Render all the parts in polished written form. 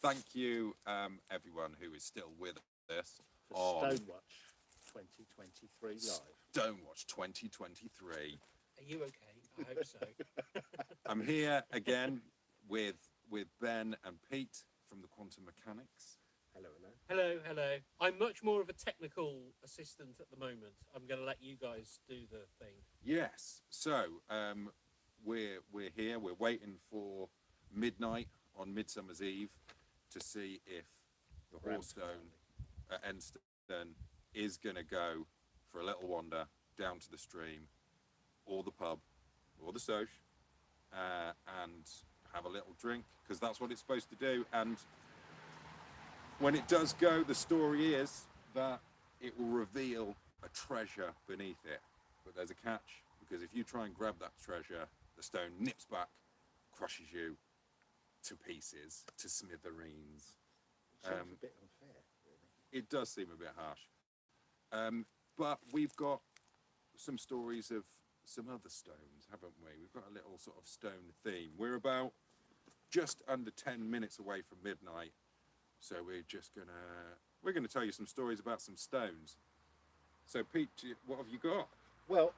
thank you, everyone who is still with us For on Stonewatch 2023 live. Stonewatch 2023. Are you okay? I hope so. I'm here again with Ben and Pete from the Quantum Mechanics. Hello, hello. Hello, hello. I'm much more of a technical assistant at the moment. I'm going to let you guys do the thing. Yes. So we're here. We're waiting for midnight on Midsummer's Eve to see if the Hoarstone at Enston is going to go for a little wander down to the stream or the pub or the soch and have a little drink, because that's what it's supposed to do. And when it does go, the story is that it will reveal a treasure beneath it. But there's a catch, because if you try and grab that treasure, the stone nips back, crushes you to pieces, to smithereens. It seems a bit unfair, really. It does seem a bit harsh. But we've got some stories of some other stones, haven't we? We've got a little sort of stone theme. We're about just under 10 minutes away from midnight. So we're gonna tell you some stories about some stones. So Pete, what have you got? Well,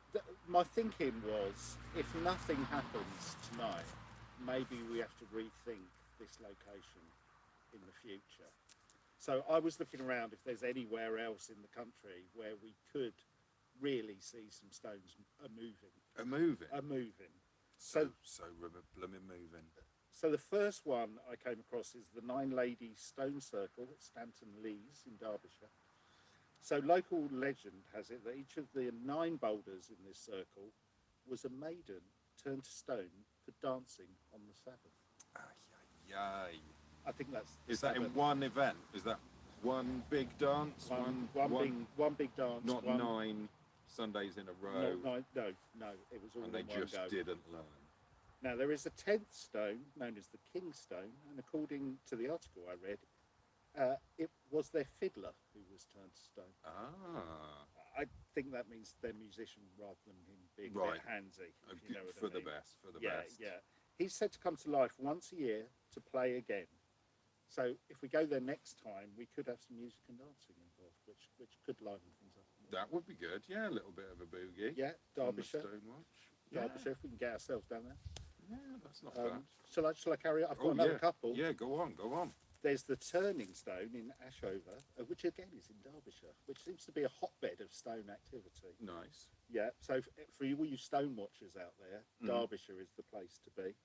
my thinking was, if nothing happens tonight, maybe we have to rethink this location in the future. So I was looking around if there's anywhere else in the country where we could really see some stones moving. So blooming moving. So the first one I came across is the Nine Ladies Stone Circle at Stanton Lees in Derbyshire. So local legend has it that each of the 9 boulders in this circle was a maiden turned to stone for dancing on the Sabbath. Yay. I think that's... Is that in one event? Is that one big dance? One big dance. Not 9 Sundays in a row. No, it was all and they in one just go. didn't learn. Now, there is a 10th stone known as the King's Stone, and according to the article I read, it was their fiddler who was turned to stone. I think that means they're musician rather than him being a bit handsy. If you know what for I mean. the best, for the Yeah, best. yeah. He's said to come to life once a year to play again. So if we go there next time, we could have some music and dancing involved, which could liven things up. That would be good. Yeah, a little bit of a boogie. Yeah, Derbyshire. Derbyshire, if we can get ourselves down there. Yeah, that's not bad. Shall I carry it? I've got another couple. Yeah, go on. There's the Turning Stone in Ashover, which again is in Derbyshire, which seems to be a hotbed of stone activity. Nice. Yeah, so for all you stone watchers out there, Derbyshire is the place to be.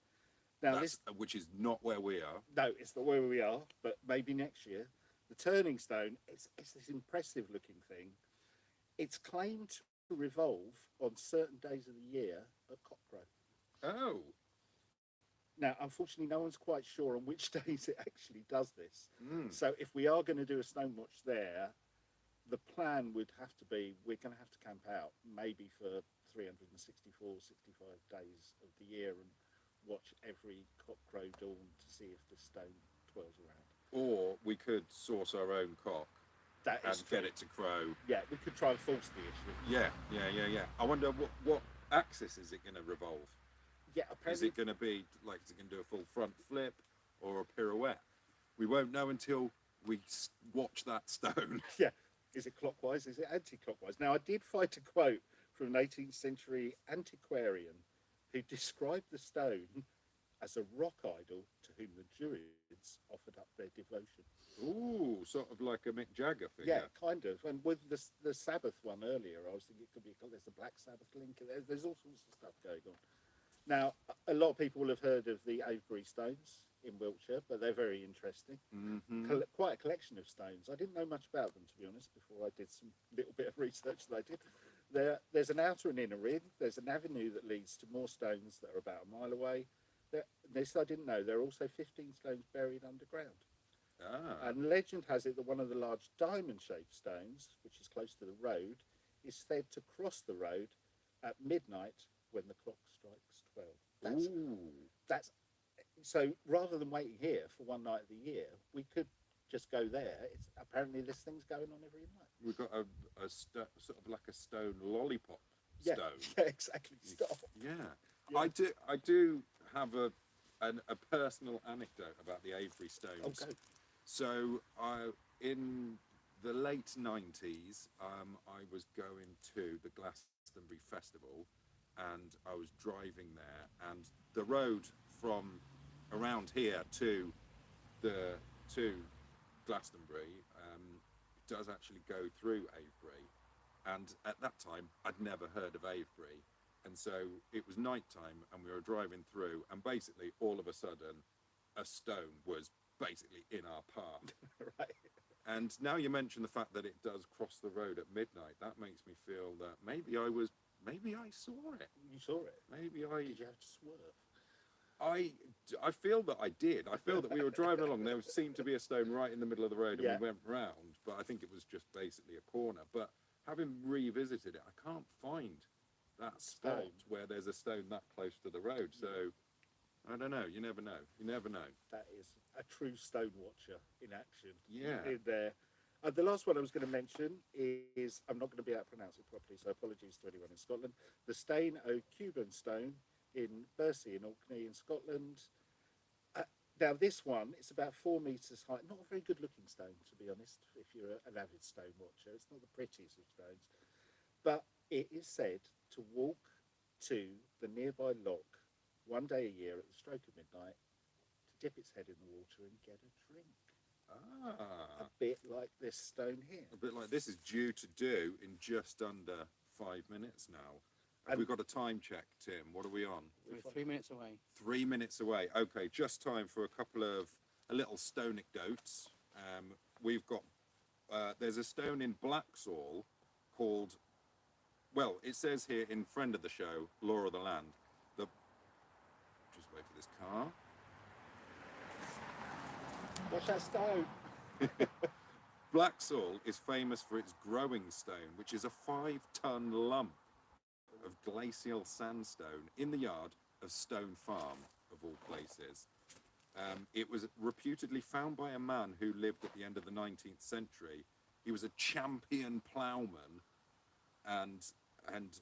Now, which is not where we are. No, it's not where we are, but maybe next year. The Turning Stone, it's this impressive looking thing. It's claimed to revolve on certain days of the year at cockcrow. Oh. Now, unfortunately, no one's quite sure on which days it actually does this. So if we are going to do a stone watch there, the plan would have to be, we're going to have to camp out maybe for 364, 65 days of the year and watch every cockcrow dawn to see if the stone twirls around. Or we could source our own cock and get it to crow. Yeah, we could try and force the issue. Yeah. I wonder what axis is it going to revolve? Yeah, apparently. Is it going to be like, is it going to do a full front flip or a pirouette? We won't know until we watch that stone. Yeah. Is it clockwise? Is it anti-clockwise? Now, I did find a quote from an 18th century antiquarian who described the stone as a rock idol to whom the Druids offered up their devotion. Ooh, sort of like a Mick Jagger figure. Yeah, kind of. And with the Sabbath one earlier, I was thinking it could be, there's a Black Sabbath link. There's all sorts of stuff going on. Now, a lot of people will have heard of the Avebury stones in Wiltshire, but they're very interesting. Quite a collection of stones. I didn't know much about them, to be honest, before I did some little bit of research that I did. There's an outer and inner ring. There's an avenue that leads to more stones that are about a mile away. This I didn't know. There are also 15 stones buried underground. And legend has it that one of the large diamond-shaped stones, which is close to the road, is said to cross the road at midnight when the clock strikes 12. That's so rather than waiting here for one night of the year, we could just go there. It's apparently this thing's going on every night. We've got a sort of like a stone lollipop stone. Yeah, exactly. Stop. Yeah. I do have a a personal anecdote about the Avebury stones. Oh, go. So, in the late 90s, I was going to the Glastonbury Festival, and I was driving there, and the road from around here to the to Glastonbury does actually go through Avebury, and at that time I'd never heard of Avebury, and so it was night time, and we were driving through, and basically all of a sudden a stone was basically in our path. Right. And now you mention the fact that it does cross the road at midnight, that makes me feel that maybe I saw it. You saw it. Maybe Did you have to swerve? I feel that I did. I feel that we were driving along. There seemed to be a stone right in the middle of the road, and Yeah. we went round. But I think it was just basically a corner. But having revisited it, I can't find that spot Stone. where there's a stone that close to the road. So I don't know. You never know. You never know. That is a true stone watcher in action. Yeah. In there. The last one I was going to mention is, I'm not going to be able to pronounce it properly, so apologies to anyone in Scotland. The Staine o Cuban stone in Bursey in Orkney in Scotland. Now this one, it's about 4 metres high. Not a very good looking stone, to be honest, if you're an avid stone watcher. It's not the prettiest of stones. But it is said to walk to the nearby loch one day a year at the stroke of midnight to dip its head in the water and get a drink. Ah, A bit like this stone here. a bit like this is due to do in just under 5 minutes now. Have And- we got a time check, Tim? What are we on? We're 3 minutes away. 3 minutes away. Okay, just time for a little stone anecdotes. We've got there's a stone in Blacksall called, well, it says here in friend of the show, Law of the Land. Just wait for this car. Watch that stone. Blacksall is famous for its growing stone, which is a 5-ton lump of glacial sandstone in the yard of Stone Farm, of all places. It was reputedly found by a man who lived at the end of the 19th century. He was a champion ploughman, and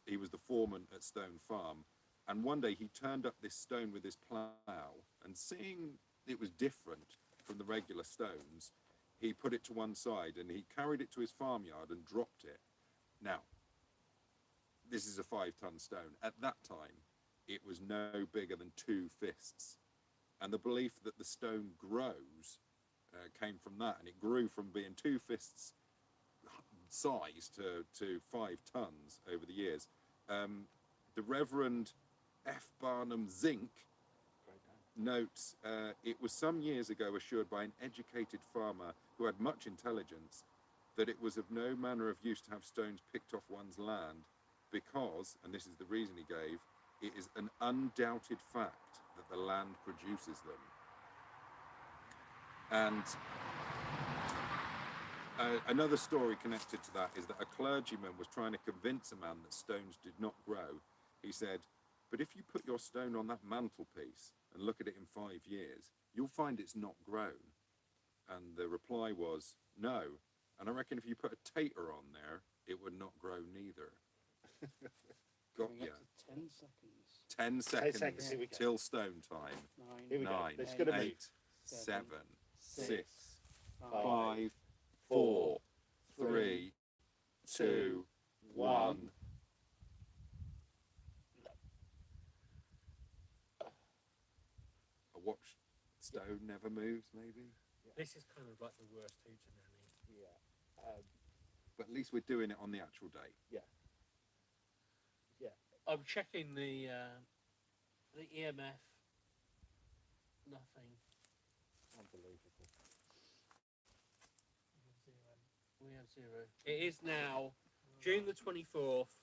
he was the foreman at Stone Farm. And one day he turned up this stone with his plough, and seeing it was different from the regular stones, he put it to one side and he carried it to his farmyard and dropped it. Now, this is a 5-ton stone. At that time, it was no bigger than 2 fists. And the belief that the stone grows came from that. And it grew from being 2 fists size to 5 tons over the years. The Reverend F. Barnum Zink notes, it was some years ago assured by an educated farmer who had much intelligence that it was of no manner of use to have stones picked off one's land because, and this is the reason he gave, it is an undoubted fact that the land produces them. And another story connected to that is that a clergyman was trying to convince a man that stones did not grow. He said, "But if you put your stone on that mantelpiece and look at it in 5 years, you'll find it's not grown." And the reply was, "No. And I reckon if you put a tater on there, it would not grow neither." Got Coming ya. up to 10 seconds. 10 seconds, seconds, here we go. till stone time. 9, Here we go. 9, It's gonna move. 8, 7, 6, 5, 5, 4, 3, 2, 1. A watch stone never moves, maybe. This is kind of like the worst hootenanny. Yeah. But at least we're doing it on the actual date. I'm checking the EMF. Nothing. Unbelievable. We have 0. It is now June the 24th.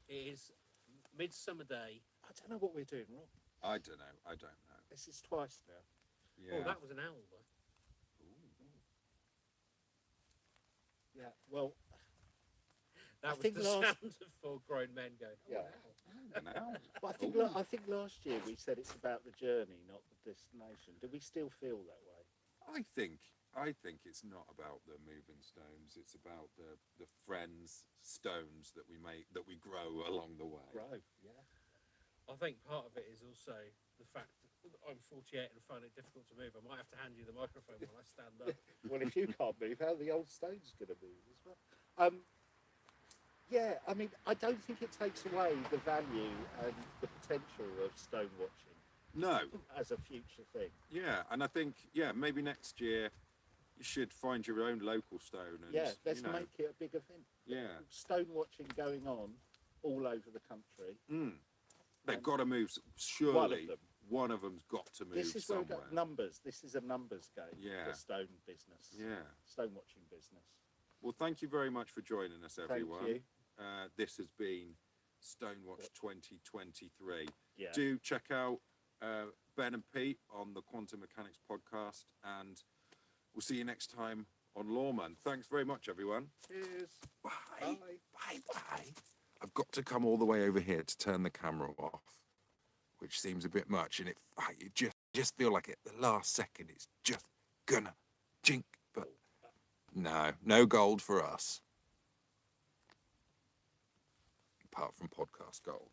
It is Midsummer Day. I don't know what we're doing wrong. I don't know. This is twice now. Yeah. Oh, that was an owl, though. Yeah. Well, That I was think the last- sound of 4 grown men going, oh, Yeah. an owl. An owl. I think Ooh. I think last year we said it's about the journey, not the destination. Do we still feel that way? I think it's not about the moving stones. It's about the friends stones that we make, that we grow along the way. Grow. Yeah. I think part of it is also the fact that I'm 48 and find it difficult to move, I might have to hand you the microphone while I stand up. Well, if you can't move, how are the old stones going to move as well? Yeah, I mean, I don't think it takes away the value and the potential of stone watching No, as a future thing. yeah, and I think maybe next year you should find your own local stone. And, Yeah, let's you know, make it a big event. Yeah, Stone watching going on all over the country. they've got to move. One of Surely them. one of them's got to move This is where somewhere. we got numbers. This is a numbers game. Yeah. The stone business. Yeah. Stone watching business. Well, thank you very much for joining us, everyone. Thank you. This has been Stonewatch 2023. Yeah. Do check out Ben and Pete on the Quantum Mechanics podcast, and we'll see you next time on Lawman. Thanks very much, everyone. Cheers. Bye. Bye. Bye. Bye. I've got to come all the way over here to turn the camera off, which seems a bit much, and you just feel like at the last second it's just gonna jink, but no gold for us, apart from podcast gold.